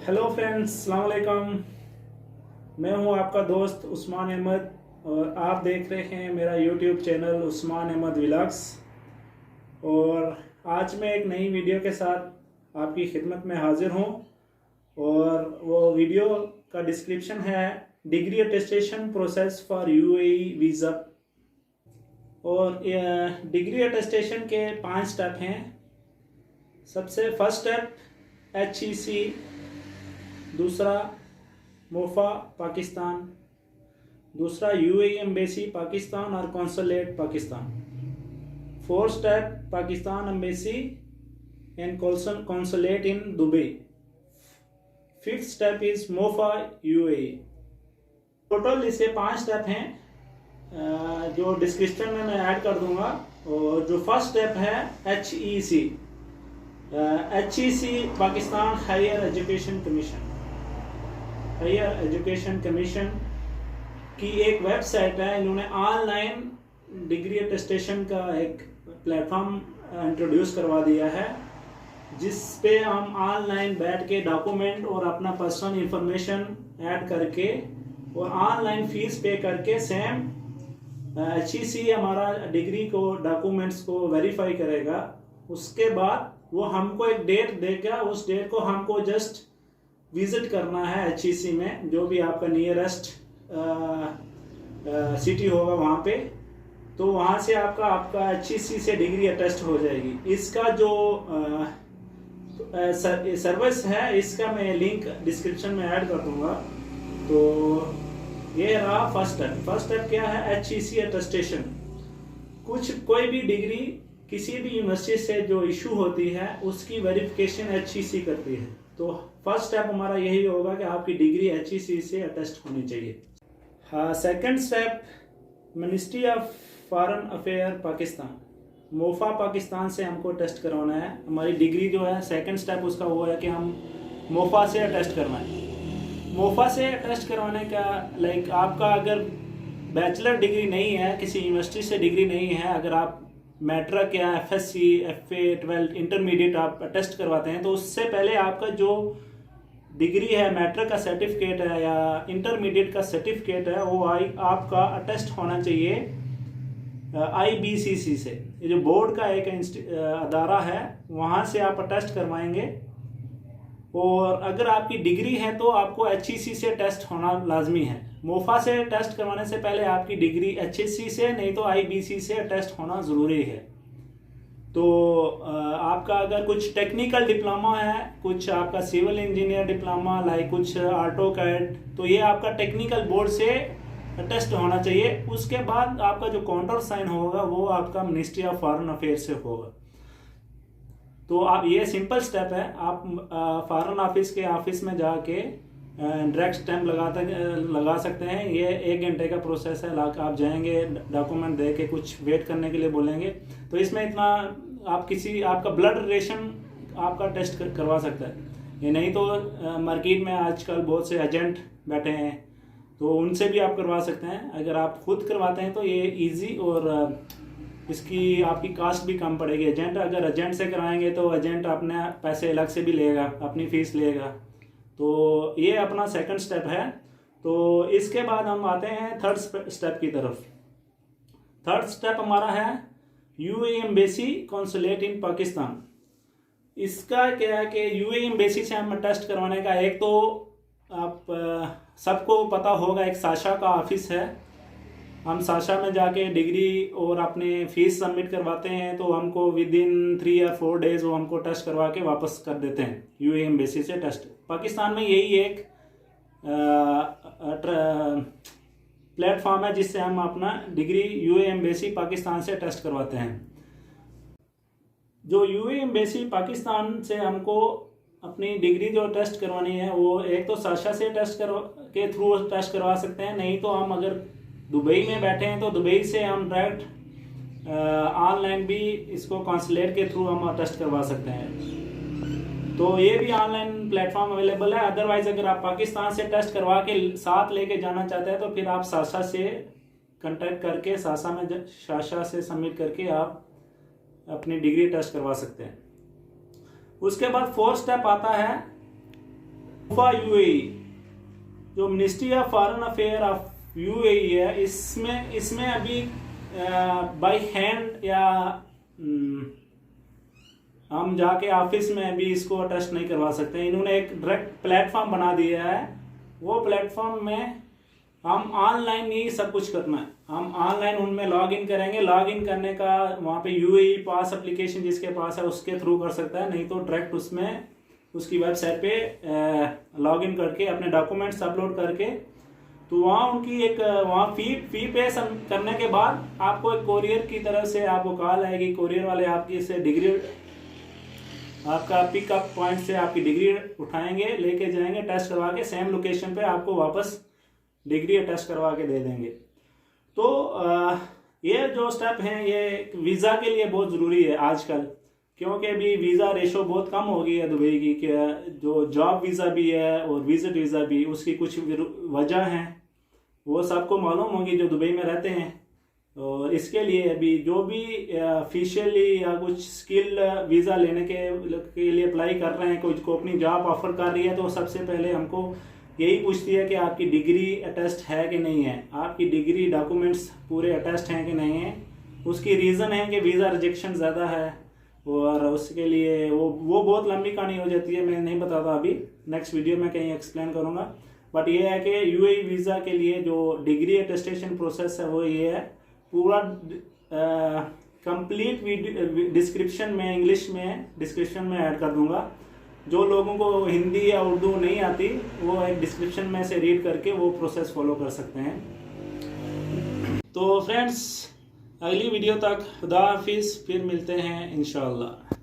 Hello friends, अस्सलाम वालेकुम। मैं हूं आपका दोस्त उस्मान अहमद और आप देख रहे हैं मेरा YouTube channel Usman Ahmed vlogs. और आज मैं एक नई वीडियो के साथ आपकी खिदमत में हाजिर हूं और वो वीडियो का डिस्क्रिप्शन है degree attestation process for UAE visa. और डिग्री अटेस्टेशन के 5 स्टेप हैं। सबसे फर्स्ट स्टेप HEC, दूसरा मोफा पाकिस्तान, दूसरा यूएई एम्बेसी पाकिस्तान और consulate Pakistan, fourth step Pakistan embassy and consulate in Dubai, fifth step is MOFA UAE. Total इसे 5 स्टेप हैं जो डिस्क्रिप्शन में मैं ऐड कर दूंगा। और जो फर्स्ट स्टेप है HEC, HEC Pakistan higher education commission, higher education commission की एक वेबसाइट है। इन्होंने ऑनलाइन डिग्री अटेस्टेशन का एक प्लेटफॉर्म इंट्रोड्यूस करवा दिया है जिस पे हम ऑनलाइन बैठ के डॉक्यूमेंट और अपना पर्सनल इंफॉर्मेशन ऐड करके और ऑनलाइन फीस पे करके सेम HEC हमारा डिग्री को डॉक्यूमेंट्स को वेरीफाई करेगा। उसके बाद वो हमको एक डेट देगा, उस डेट को हमको जस्ट विजिट करना है HEC में, जो भी आपका नियरेस्ट सिटी होगा वहाँ पे। तो वहाँ से आपका HEC से डिग्री अटेस्ट हो जाएगी। इसका जो सर्विस है इसका मैं लिंक डिस्क्रिप्शन में ऐड कर दूंगा। तो ये रहा फर्स्ट स्टेप। फर्स्ट स्टेप क्या है? HEC attestation. कोई भी डिग्री किसी भी यूनिवर्सिटी से जो इशू होती है उसकी वेरिफिकेशन HEC करती है। तो फर्स्ट स्टेप हमारा यही होगा कि आपकी डिग्री HEC से अटेस्ट होनी चाहिए। हाँ, second step ministry of foreign affair Pakistan, MOFA Pakistan से हमको टेस्ट करवाना है। हमारी डिग्री जो है सेकंड स्टेप उसका वो है कि हम मोफा से अटेस्ट करवाएं। मोफा से अटेस्ट करवाने का आपका अगर बैचलर डिग्री नहीं है, किसी यूनिवर्सिटी से डिग्री नहीं है, अगर आप मैट्रिक या FSc, FA, 12 इंटरमीडिएट आप अटेस्ट करवाते हैं तो उससे पहले आपका जो डिग्री है, मैट्रिक का सर्टिफिकेट है या इंटरमीडिएट का सर्टिफिकेट है, वो आपका अटेस्ट होना चाहिए IBCC से। ये जो बोर्ड का एक अदारा है वहाँ से आप अटेस्ट करवाएंगे। और अगर आपकी डिग्री है तो आपको HEC से टेस्ट होना लाजमी है। मोफा से टेस्ट करवाने से पहले आपकी डिग्री HEC से नहीं तो IBC से टेस्ट होना ज़रूरी है। तो आपका अगर कुछ टेक्निकल डिप्लोमा है, कुछ आपका सिविल इंजीनियर डिप्लोमा कुछ ऑटो कैड, तो ये आपका टेक्निकल बोर्ड से टेस्ट होना चाहिए। उसके बाद आपका जो काउंटर साइन होगा वो आपका मिनिस्ट्री ऑफ फॉरेन अफेयर से होगा। तो आप ये सिंपल स्टेप है। आप फॉरेन ऑफिस के ऑफिस में जाके डायरेक्ट स्टैंप लगा सकते हैं। ये 1 घंटे का प्रोसेस है। आप जाएंगे, डॉक्यूमेंट दे के कुछ वेट करने के लिए बोलेंगे। तो इसमें इतना आपका ब्लड रिलेशन आपका टेस्ट करवा सकता है। ये नहीं तो मार्केट में आजकल बहुत से एजेंट बैठे हैं तो उनसे भी आप करवा सकते हैं। अगर आप खुद करवाते हैं तो ये इजी और इसकी आपकी कास्ट भी कम पड़ेगी। अगर एजेंट से कराएंगे तो एजेंट अपने पैसे अलग से भी लेगा, अपनी फीस लेगा। तो ये अपना सेकंड स्टेप है। तो इसके बाद हम आते हैं थर्ड स्टेप की तरफ। थर्ड स्टेप हमारा है यूएई एम्बेसी कौंसलेट इन पाकिस्तान। इसका क्या है कि यूएई एम्बेसी से हम टेस्ट करवाने का, एक तो आप सबको पता होगा एक साशा का ऑफिस है। हम साशा में जाके डिग्री और अपने फीस सबमिट करवाते हैं तो हमको विद इन 3 या 4 डेज वो हमको टेस्ट करवा के वापस कर देते हैं यूएई एम्बेसी से टेस्ट। पाकिस्तान में यही एक प्लेटफॉर्म है जिससे हम अपना डिग्री यूएई एम्बेसी पाकिस्तान से टेस्ट करवाते हैं। जो यूएई एम्बेसी पाकिस्तान से हमको अपनी डिग्री जो टेस्ट करवानी है वो एक तो साशा से के थ्रू टेस्ट करवा सकते हैं, नहीं तो हम अगर दुबई में बैठे हैं तो दुबई से हम डायरेक्ट ऑनलाइन भी इसको कौंसलेट के थ्रू हम टेस्ट करवा सकते हैं। तो ये भी ऑनलाइन प्लेटफॉर्म अवेलेबल है। अदरवाइज अगर आप पाकिस्तान से टेस्ट करवा के साथ लेके जाना चाहते हैं तो फिर आप साशा से कांटेक्ट करके साशा से सबमिट करके आप अपनी डिग्री टेस्ट करवा सकते हैं। उसके बाद फोर्थ स्टेप आता है यूएई, जो ministry of foreign affair of UAE है, इसमें अभी बाय हैंड या हम जाके ऑफिस में अभी इसको टेस्ट नहीं करवा सकते। इन्होंने एक डायरेक्ट प्लेटफॉर्म बना दिया है, वो प्लेटफॉर्म में हम ऑनलाइन ही सब कुछ करना है। हम ऑनलाइन उनमें लॉग इन करेंगे, लॉग इन करने का वहाँ पे यूएई पास एप्लीकेशन जिसके पास है उसके थ्रू कर सकता है, नहीं तो डायरेक्ट उसमें उसकी वेबसाइट पे लॉग इन करके अपने डॉक्यूमेंट्स अपलोड करके, तो वहाँ उनकी एक वहाँ फी पे करने के बाद आपको एक कोरियर की तरफ से आपको कॉल आएगी। कोरियर वाले आपकी से डिग्री, आपका पिकअप पॉइंट से आपकी डिग्री उठाएंगे, लेके जाएंगे, टेस्ट करवा के सेम लोकेशन पे आपको वापस डिग्री टेस्ट करवा के दे देंगे। तो ये जो स्टेप हैं ये वीज़ा के लिए बहुत ज़रूरी है आजकल, क्योंकि अभी वीज़ा रेशो बहुत कम हो गई है दुबई की, कि जो जॉब वीज़ा भी है और विजिट वीज़ा भी, उसकी कुछ वजह हैं, वो सबको मालूम होगी जो दुबई में रहते हैं। और इसके लिए अभी जो भी ऑफिशियली या कुछ स्किल वीज़ा लेने के लिए अप्लाई कर रहे हैं, कोई को अपनी जॉब ऑफर कर रही है, तो सबसे पहले हमको यही पूछती है कि आपकी डिग्री अटेस्ट है कि नहीं है, आपकी डिग्री डॉक्यूमेंट्स पूरे अटेस्ट हैं कि नहीं है। उसकी रीज़न है कि वीज़ा रिजेक्शन ज़्यादा है, और उसके लिए वो बहुत लंबी कहानी हो जाती है, मैं नहीं बताता अभी, नेक्स्ट वीडियो में कहीं एक्सप्लेन करूँगा। बट ये है कि यूएई वीज़ा के लिए जो डिग्री अटेस्टेशन प्रोसेस है वो ये है, पूरा कंप्लीट डिस्क्रिप्शन में इंग्लिश में डिस्क्रिप्शन में ऐड कर दूंगा। जो लोगों को हिंदी या उर्दू नहीं आती वो एक डिस्क्रिप्शन में से रीड करके वो प्रोसेस फॉलो कर सकते हैं। तो फ्रेंड्स, अगली वीडियो तक खुदा हाफिज़, फिर मिलते हैं इंशाअल्लाह।